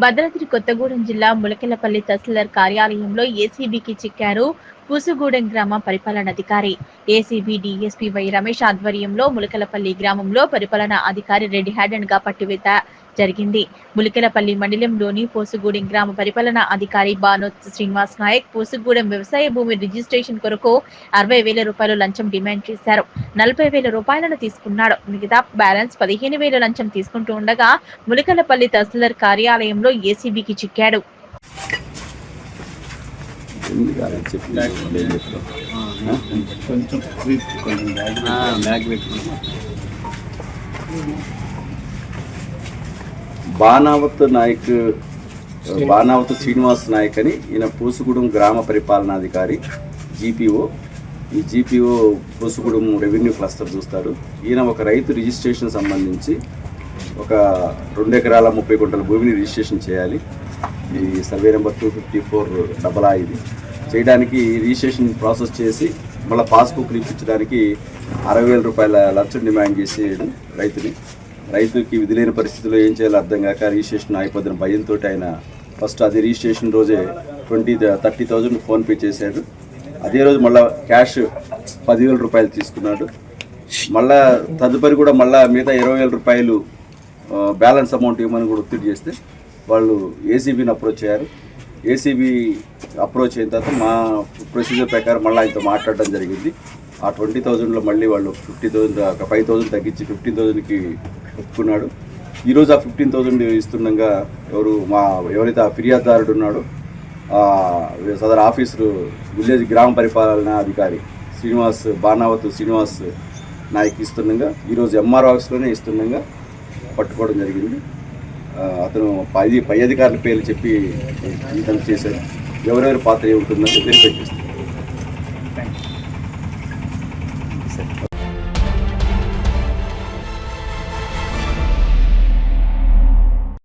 భద్రాద్రి కొత్తగూడెం జిల్లా ములకలపల్లి తహసీల్దార్ కార్యాలయంలో ఏసీబీకి చిక్కారు పూసుగూడెం గ్రామ పరిపాలనాధికారి. ఏసీబీ డీఎస్పీ వై రమేష్ ఆధ్వర్యంలో ములకలపల్లి గ్రామంలో పరిపాలనా అధికారి రెడ్ హ్యాండెడ్ గా పట్టివేత జరిగింది. ములకలపల్లి మండలంలోని పూసుగూడెం గ్రామ పరిపాలనా అధికారి బానోత్ శ్రీనివాస్ నాయక్ పూసుగూడెం వ్యవసాయ భూమి రిజిస్ట్రేషన్ కొరకు 60,000 రూపాయలు లంచం డిమాండ్ చేశారు. 40,000 రూపాయలను తీసుకున్నాడు. మిగతా బ్యాలెన్స్ 15,000 లంచం తీసుకుంటూ ఉండగా ములకలపల్లి తహసీల్దార్ కార్యాలయంలో ఏసీబీకి చిక్కాడు. బానావత్ శ్రీనివాస్ నాయక్ అని ఈయన పూసుగూడెం గ్రామ పరిపాలనాధికారి జీపీఓ. ఈ జీపీఓ పూసుగూడెం రెవెన్యూ క్లస్టర్ చూస్తారు. ఈయన ఒక రైతు రిజిస్ట్రేషన్ సంబంధించి ఒక 2 ఎకరాల 30 గుంటల భూమిని రిజిస్ట్రేషన్ చేయాలి. ఈ సర్వే నెంబర్ 254 ఇది చేయడానికి రిజిస్ట్రేషన్ ప్రాసెస్ చేసి మళ్ళీ పాస్బుక్ ఇప్పించడానికి 60,000 రూపాయల లంచం డిమాండ్ చేసి రైతుకి విధులైన పరిస్థితుల్లో ఏం చేయాలో అర్థం కాక రిజిస్ట్రేషన్ అయిపోతున్న భయంతో ఆయన ఫస్ట్ అది రిజిస్ట్రేషన్ రోజే 30,000 ఫోన్పే చేశాడు. అదే రోజు మళ్ళీ క్యాష్ 10,000 రూపాయలు తీసుకున్నాడు. మళ్ళా తదుపరి కూడా మళ్ళీ మిగతా 20,000 రూపాయలు బ్యాలెన్స్ అమౌంట్ ఇవ్వమని కూడా ఒత్తిడి చేస్తే వాళ్ళు ఏసీబీని అప్రోచ్ అయ్యారు. ఏసీబీ అప్రోచ్ అయిన తర్వాత మా ప్రొసీజర్ ప్రకారం మళ్ళీ ఆయనతో మాట్లాడడం జరిగింది. ఆ 20,000లో మళ్ళీ వాళ్ళు 50,000 ఒక 5,000 తగ్గించి 15,000కి ఒప్పుకున్నాడు. ఈరోజు ఆ 15,000 ఇస్తుండగా ఎవరైతే ఆ ఫిర్యాదుదారుడు ఉన్నాడో సదర్ ఆఫీసరు విలేజ్ గ్రామ పరిపాలనా అధికారి బానావత్ శ్రీనివాస్ నాయక్ ఇస్తుండగా ఈరోజు ఎంఆర్ ఆఫీస్లోనే ఇస్తుండగా పట్టుకోవడం జరిగింది. అతను పై అధికారుల పేర్లు చెప్పి ఇతను చేశారు. ఎవరెవరి పాత్ర ఏముంటుందని వెరిఫై చేస్తారు.